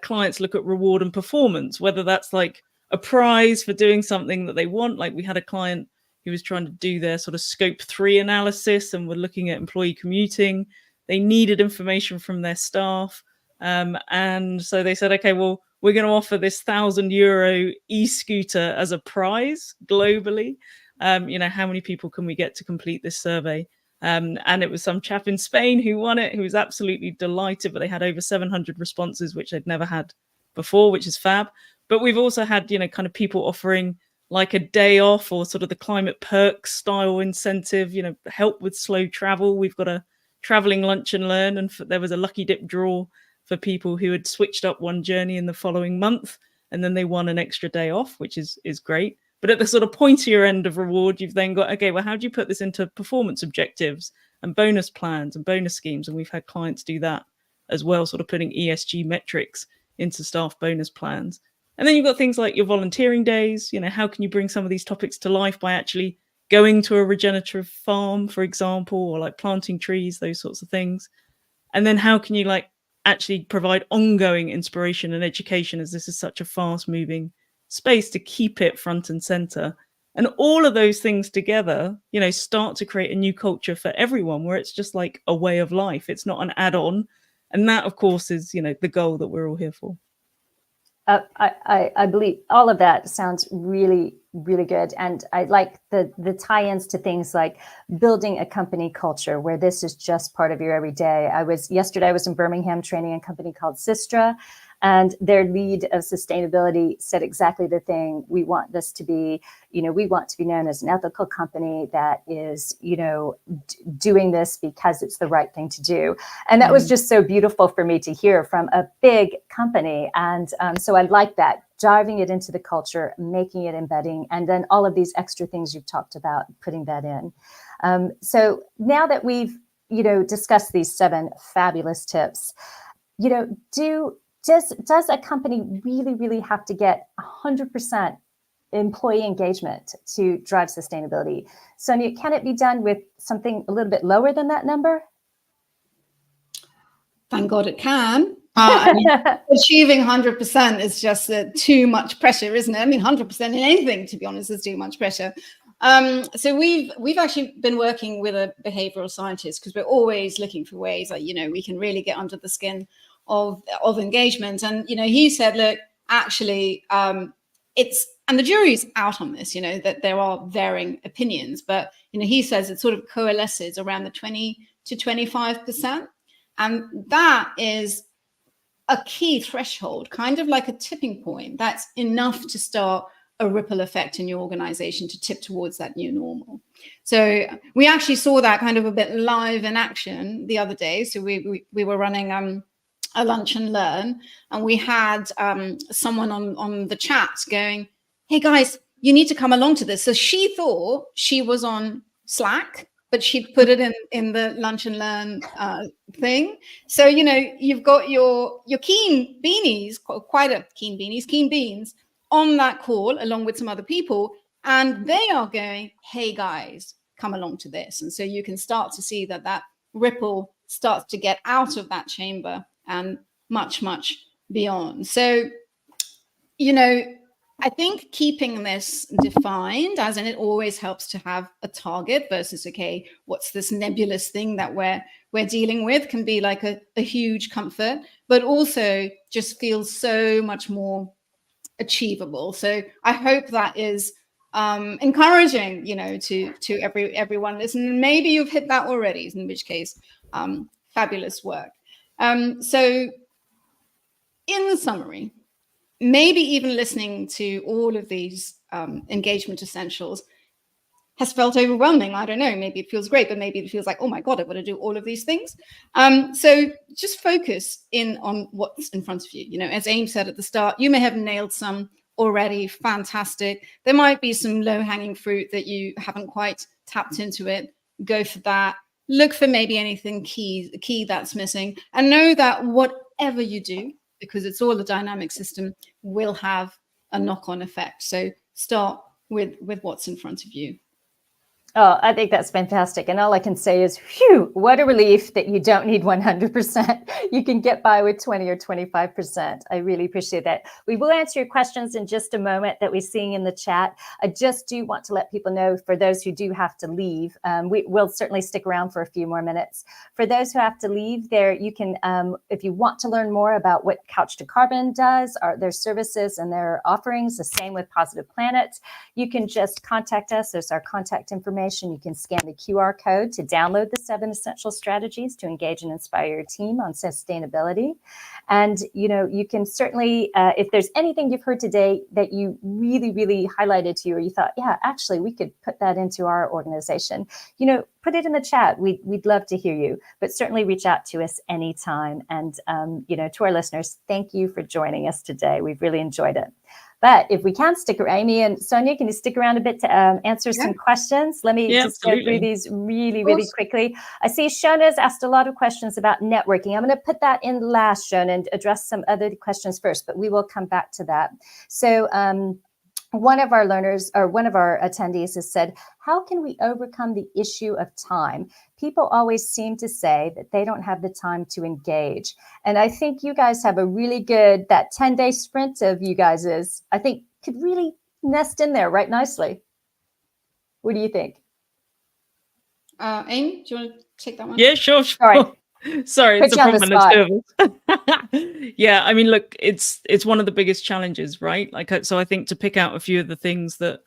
clients look at reward and performance, whether that's like a prize for doing something that they want. Like, we had a client who was trying to do their sort of scope 3 analysis and were looking at employee commuting. They needed information from their staff. And so they said, okay, well, we're going to offer this €1,000 e-scooter as a prize globally. How many people can we get to complete this survey? And it was some chap in Spain who won it, who was absolutely delighted, but they had over 700 responses, which they'd never had before, which is fab. But we've also had, kind of people offering like a day off or sort of the climate perks style incentive, help with slow travel. We've got a traveling lunch and learn. And there was a lucky dip draw for people who had switched up one journey in the following month, and then they won an extra day off, which is great. But at the sort of pointier end of reward, you've then got, okay, well, how do you put this into performance objectives and bonus plans and bonus schemes? And we've had clients do that as well, sort of putting ESG metrics into staff bonus plans. And then you've got things like your volunteering days. How can you bring some of these topics to life by actually going to a regenerative farm, for example, or like planting trees, those sorts of things. And then how can you like actually provide ongoing inspiration and education, as this is such a fast moving space, to keep it front and center. And all of those things together, start to create a new culture for everyone, where it's just like a way of life. It's not an add-on. And that, of course, is, the goal that we're all here for. I believe all of that sounds really, really good. And I like the tie-ins to things like building a company culture where this is just part of your everyday. Yesterday I was in Birmingham training a company called Sistra. And their lead of sustainability said exactly the thing. We want this to be, we want to be known as an ethical company that is, doing this because it's the right thing to do. And that was just so beautiful for me to hear from a big company. And so I like that, driving it into the culture, making it embedding, and then all of these extra things you've talked about, putting that in. So now that we've, discussed these 7 fabulous tips, does a company really, really have to get 100% employee engagement to drive sustainability? Sonia, can it be done with something a little bit lower than that number? Thank God it can. Achieving 100% is just too much pressure, isn't it? I mean, 100% in anything, to be honest, is too much pressure. So we've actually been working with a behavioral scientist, because we're always looking for ways that, we can really get under the skin of engagement. And, he said, look, actually, and the jury's out on this, that there are varying opinions, but, he says it sort of coalesces around the 20 to 25%. And that is a key threshold, kind of like a tipping point. That's enough to start a ripple effect in your organization to tip towards that new normal. So we actually saw that kind of a bit live in action the other day. So we were running a lunch and learn, and we had someone on the chat going, hey guys, you need to come along to this. So she thought she was on Slack, but she'd put it in the lunch and learn thing. So, you've got your keen beanies, quite a keen beans on that call along with some other people, and they are going, hey guys, come along to this. And so you can start to see that ripple starts to get out of that chamber and much, much beyond. So, I think keeping this defined, as in it always helps to have a target versus, okay, what's this nebulous thing that we're dealing with, can be like a huge comfort, but also just feels so much more achievable. So I hope that is encouraging, to everyone listening. Maybe you've hit that already, in which case, fabulous work. So in the summary, maybe even listening to all of these engagement essentials has felt overwhelming. I don't know, maybe it feels great, but maybe it feels like, oh my God, I've got to do all of these things. So just focus in on what's in front of you. As Aim said at the start, you may have nailed some already, fantastic. There might be some low-hanging fruit that you haven't quite tapped into it. Go for that. Look for maybe anything key that's missing, and know that whatever you do, because it's all a dynamic system, will have a knock-on effect. So start with what's in front of you. Oh, I think that's fantastic. And all I can say is, phew, what a relief that you don't need 100%. You can get by with 20 or 25%. I really appreciate that. We will answer your questions in just a moment that we're seeing in the chat. I just do want to let people know, for those who do have to leave, we will certainly stick around for a few more minutes. For those who have to leave, there you can, if you want to learn more about what Couch to Carbon does, their services and their offerings, the same with Positive Planet, you can just contact us. There's our contact information. You can scan the QR code to download the 7 essential strategies to engage and inspire your team on sustainability. And, you can certainly, if there's anything you've heard today that you really, really highlighted to you, or you thought, yeah, actually, we could put that into our organization, put it in the chat. We'd love to hear you, but certainly reach out to us anytime. And, to our listeners, thank you for joining us today. We've really enjoyed it. But if we can stick around, Amy and Sonia, can you stick around a bit to answer some questions? Let me just go through these really, really quickly. I see Shona's asked a lot of questions about networking. I'm going to put that in last, Shona, and address some other questions first, but we will come back to that. So one of our learners, or one of our attendees, has said, how can we overcome the issue of time? People always seem to say that they don't have the time to engage. And I think you guys have a really good, that 10-day sprint of you guys I think could really nest in there right nicely. What do you think? Aim, do you want to take that one? Yeah, sure. All right. Sorry, it's a problem when it's Yeah, I mean, look, it's one of the biggest challenges, right? So I think to pick out a few of the things that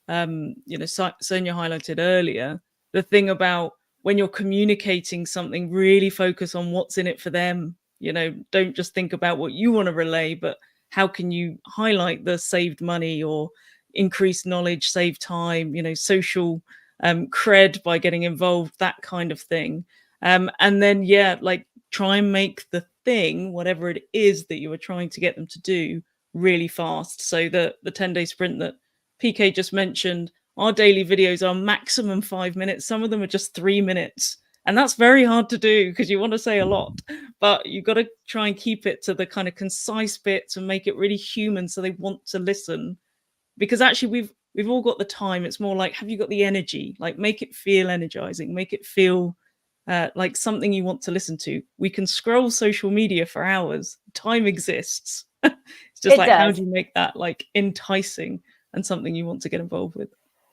Sonia highlighted earlier, the thing about when you're communicating something, really focus on what's in it for them, You know, don't just think about what you want to relay, but how can you highlight the saved money or increase knowledge, save time, you know, social cred by getting involved, that kind of thing. And then, yeah, like try and make the thing, whatever it is that you are trying to get them to do, really fast. So the 10-day sprint that PK just mentioned, our daily videos are maximum 5 minutes. Some of them are just 3 minutes. And that's very hard to do because you want to say a lot, but you've got to try and keep it to the kind of concise bits and make it really human so they want to listen. Because actually we've all got the time. It's more like, have you got the energy? Like, make it feel energizing, make it feel like something you want to listen to. We can scroll social media for hours. Time exists. It's just like, how do you make that like enticing and something you want to get involved with?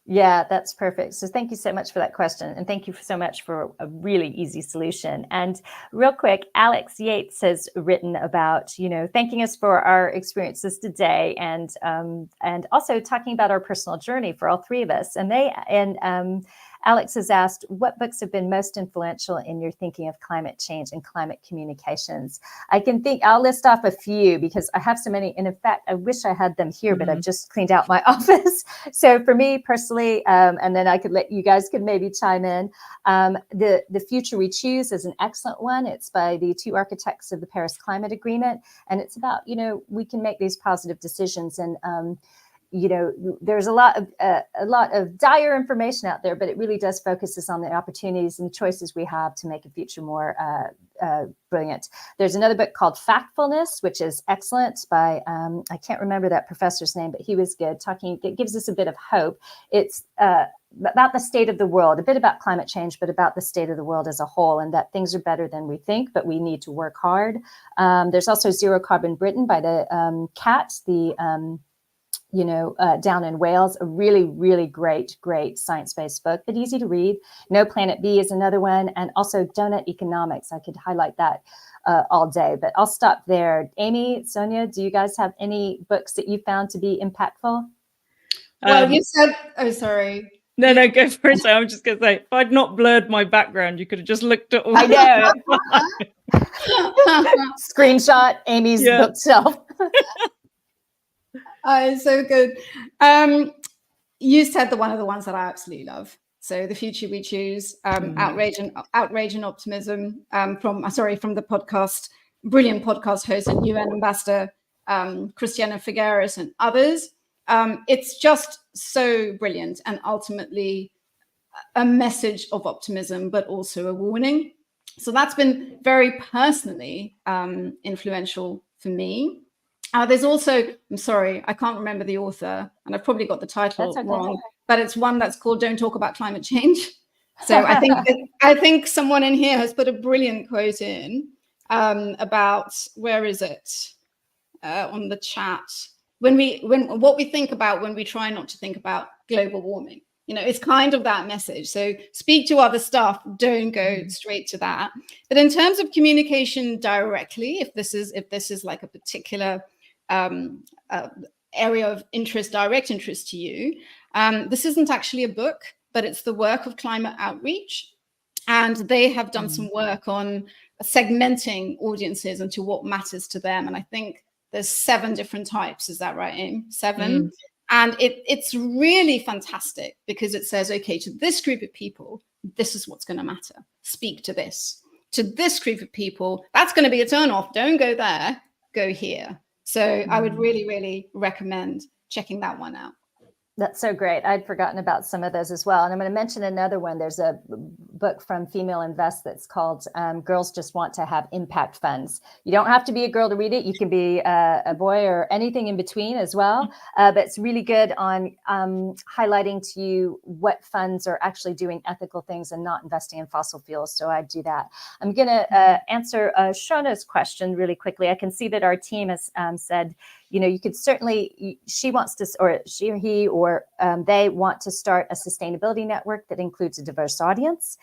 Yeah, that's perfect. So thank you so much for that question. And thank you so much for a really easy solution. And real quick, Alex Yates has written about, you know, thanking us for our experiences today and also talking about our personal journey for all three of us. And Alex has asked, what books have been most influential in your thinking of climate change and climate communications? I'll list off a few because I have so many. And in fact, I wish I had them here, but I've just cleaned out my office. So for me personally, and then you guys could maybe chime in. The Future We Choose is an excellent one. It's by the two architects of the Paris Climate Agreement. And it's about, you know, we can make these positive decisions. And you know, there's a lot of dire information out there, but it really does focus on the opportunities and the choices we have to make a future more brilliant. There's another book called Factfulness, which is excellent by, I can't remember that professor's name, but he was good. It gives us a bit of hope. It's about the state of the world, a bit about climate change, but about the state of the world as a whole, and that things are better than we think, but we need to work hard. There's also Zero Carbon Britain by the CAT, down in Wales, a really, really great science-based book, but easy to read. No Planet B is another one. And also Donut Economics. I could highlight that all day, but I'll stop there. Amy, Sonia, do you guys have any books that you found to be impactful? Well, you said, oh, sorry. No, go for it. So I'm just going to say, if I'd not blurred my background, you could have just looked at all. I know. Screenshot Amy's bookshelf. So good. You said one of the ones that I absolutely love. So The Future We Choose, Outrage and Optimism from the podcast, brilliant podcast host and UN ambassador, Christiana Figueres and others. It's just so brilliant and ultimately a message of optimism, but also a warning. So that's been very personally influential for me. There's also, I'm sorry, I can't remember the author, and I've probably got the title wrong, but it's one that's called Don't Talk About Climate Change. So I think someone in here has put a brilliant quote in about, where is it? On the chat. What we think about when we try not to think about global warming. You know, it's kind of that message. So speak to other stuff, don't go straight to that. But in terms of communication directly, if this is like a particular area of interest, direct interest to you, this isn't actually a book, but it's the work of Climate Outreach. And they have done some work on segmenting audiences into what matters to them. And I think there's 7 different types. Is that right, Aim? 7? And it's really fantastic because it says, okay, to this group of people, this is what's going to matter. Speak to this. To this group of people, that's going to be a turn off. Don't go there, go here. So I would really, really recommend checking that one out. That's so great. I'd forgotten about some of those as well. And I'm going to mention another one. There's a book from Female Invest that's called Girls Just Want to Have Impact Funds. You don't have to be a girl to read it. You can be a boy or anything in between as well. But it's really good on highlighting to you what funds are actually doing ethical things and not investing in fossil fuels. So I do that. I'm going to answer Shona's question really quickly. I can see that our team has said, you know, you could certainly, she wants to, or she or he, or they want to start a sustainability network that includes a diverse audience.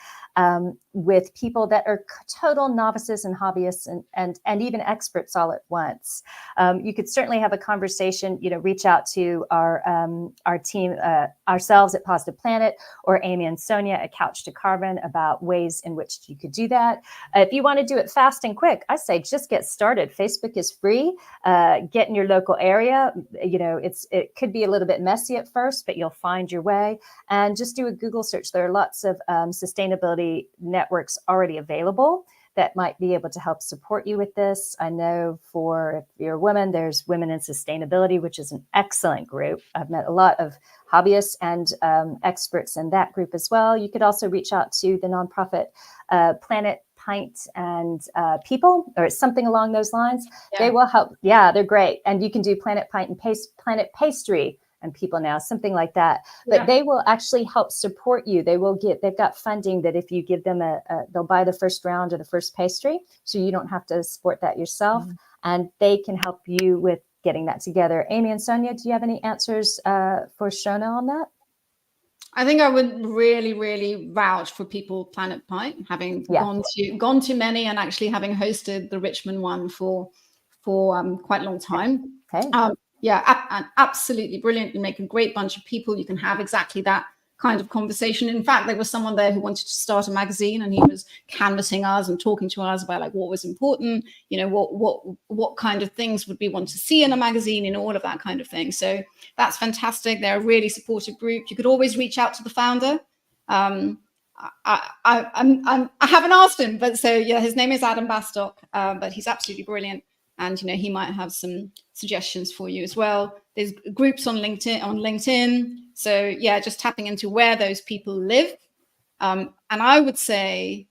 with people that are total novices and hobbyists and even experts all at once. You could certainly have a conversation, reach out to our team, ourselves at Positive Planet, or Amy and Sonia at Couch to Carbon about ways in which you could do that. If you want to do it fast and quick, I say just get started. Facebook is free. Get in your local area. It could be a little bit messy at first, but you'll find your way. And just do a Google search. There are lots of sustainability networks already available that might be able to help support you with this. I know if you're a woman, there's Women in Sustainability, which is an excellent group. I've met a lot of hobbyists and experts in that group as well. You could also reach out to the nonprofit Planet Pint and People, or something along those lines. Yeah. They will help. Yeah, they're great. And you can do Planet Pint and Planet Pastry and People now, something like that. But they will actually help support you. They've got funding that if you give them they'll buy the first round of the first pastry, so you don't have to support that yourself. And they can help you with getting that together. Amy and Sonia, do you have any answers for Shona on that? I think I would really, really vouch for People Planet Pint, having gone to many and actually having hosted the Richmond one for quite a long time. Okay. Absolutely brilliant. You make a great bunch of people. You can have exactly that kind of conversation. In fact, there was someone there who wanted to start a magazine, and he was canvassing us and talking to us about like what was important, what kind of things would we want to see in a magazine, all of that kind of thing. So that's fantastic. They're a really supportive group. You could always reach out to the founder. I haven't asked him, but his name is Adam Bastock, but he's absolutely brilliant. And he might have some suggestions for you as well. There's groups on LinkedIn. So just tapping into where those people live. And I would say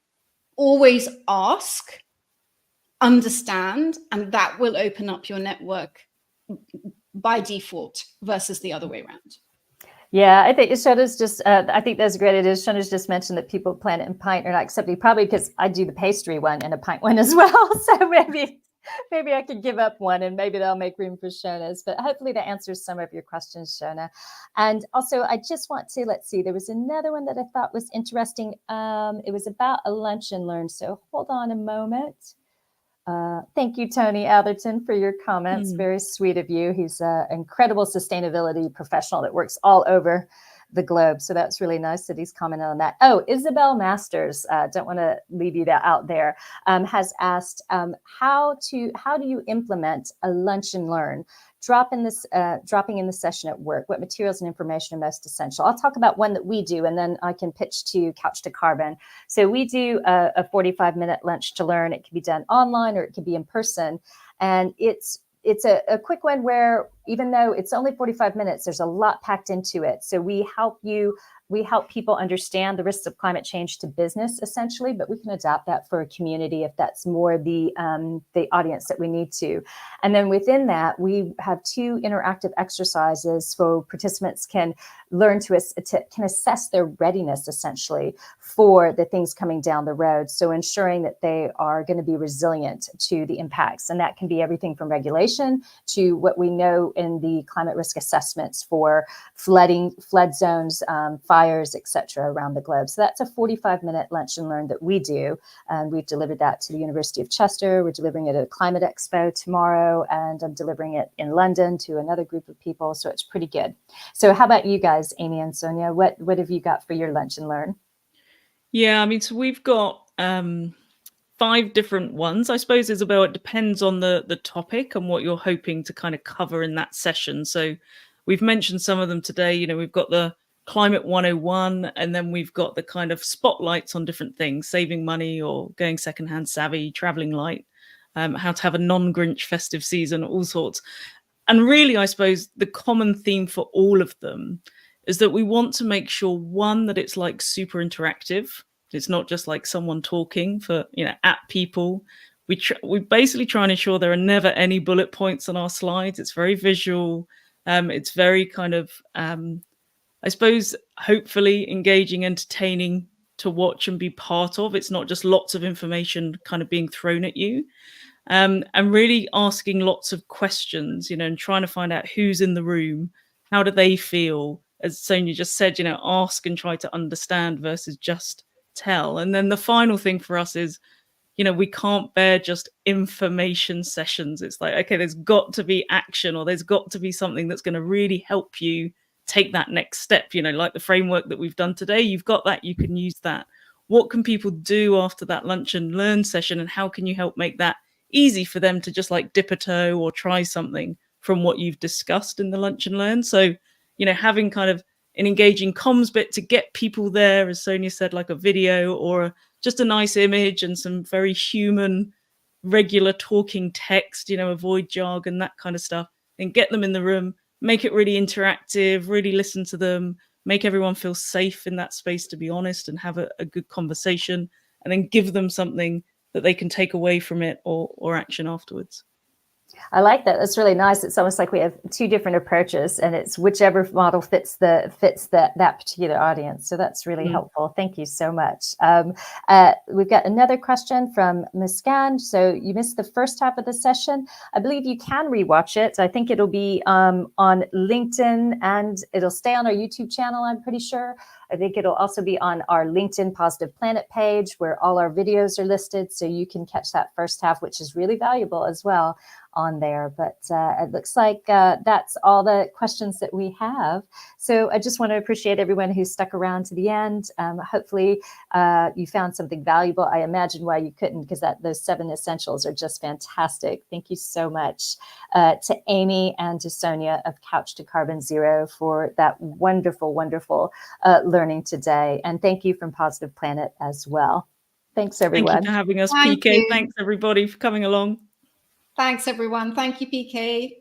always ask, understand, and that will open up your network by default versus the other way around. Yeah, I think Shona's just, I think that's great. Shona's just mentioned that People, Planet, and Pint are not accepting, probably because I do the pastry one and a pint one as well. So maybe I could give up one and maybe they'll make room for Shona's, but hopefully that answers some of your questions, Shona. And also I just want to, let's see, there was another one that I thought was interesting. It was about a lunch and learn. So hold on a moment. Thank you, Tony Atherton, for your comments. Very sweet of you. He's an incredible sustainability professional that works all over the globe. So that's really nice that he's commented on that. Oh, Isabel Masters, don't want to leave you out there, has asked, how do you implement a lunch and learn? Dropping in the session at work, what materials and information are most essential? I'll talk about one that we do, and then I can pitch to Couch to Carbon. So we do a 45-minute lunch to learn. It can be done online or it can be in person. And it's a quick one where even though it's only 45 minutes, there's a lot packed into it. So we help people understand the risks of climate change to business, essentially, but we can adapt that for a community if that's more the audience that we need to. And then within that, we have 2 interactive exercises so participants can learn can assess their readiness, essentially, for the things coming down the road. So ensuring that they are going to be resilient to the impacts. And that can be everything from regulation to what we know in the climate risk assessments for flood zones, fires, etc., around the globe. So that's a 45-minute lunch and learn that we do. And we've delivered that to the University of Chester. We're delivering it at a Climate Expo tomorrow, and I'm delivering it in London to another group of people. So it's pretty good. So how about you guys, Amy and Sonia? What have you got for your lunch and learn? Yeah, I mean, so we've got 5 different ones. I suppose, Isabel, it depends on the topic and what you're hoping to kind of cover in that session. So we've mentioned some of them today. We've got the Climate 101, and then we've got the kind of spotlights on different things, saving money or going secondhand savvy, traveling light, how to have a non-Grinch festive season, all sorts. And really, I suppose the common theme for all of them is that we want to make sure, one, that it's like super interactive. It's not just like someone talking at people. We basically try and ensure there are never any bullet points on our slides. It's very visual. It's very kind of, I suppose, hopefully engaging, entertaining to watch and be part of. It's not just lots of information kind of being thrown at you. And really asking lots of questions, and trying to find out who's in the room, how do they feel? As Sonia just said, ask and try to understand versus just tell. And then the final thing for us is, we can't bear just information sessions. It's like, okay, there's got to be action, or there's got to be something that's going to really help you take that next step. Like the framework that we've done today, you've got that, you can use that. What can people do after that lunch and learn session, and how can you help make that easy for them to just like dip a toe or try something from what you've discussed in the lunch and learn? So, having kind of an engaging comms bit to get people there, as Sonia said, like a video or just a nice image and some very human, regular talking text, avoid jargon, that kind of stuff, and get them in the room, make it really interactive, really listen to them, make everyone feel safe in that space to be honest and have a good conversation, and then give them something that they can take away from it or action afterwards. I like that. That's really nice. It's almost like we have two different approaches, and it's whichever model fits that particular audience. So that's really helpful. Thank you so much. We've got another question from Muskan. So you missed the first half of the session. I believe you can rewatch it. I think it'll be on LinkedIn, and it'll stay on our YouTube channel, I'm pretty sure. I think it'll also be on our LinkedIn Positive Planet page where all our videos are listed. So you can catch that first half, which is really valuable as well on there. But it looks like that's all the questions that we have. So I just want to appreciate everyone who stuck around to the end. Hopefully you found something valuable. I imagine why you couldn't, because those 7 essentials are just fantastic. Thank you so much to Amy and to Sonia of Couch to Carbon Zero for that wonderful, wonderful learning today. And thank you from Positive Planet as well. Thanks, everyone. Thank you for having us, Thank PK. you. Thanks, everybody, for coming along. Thanks, everyone. Thank you, PK.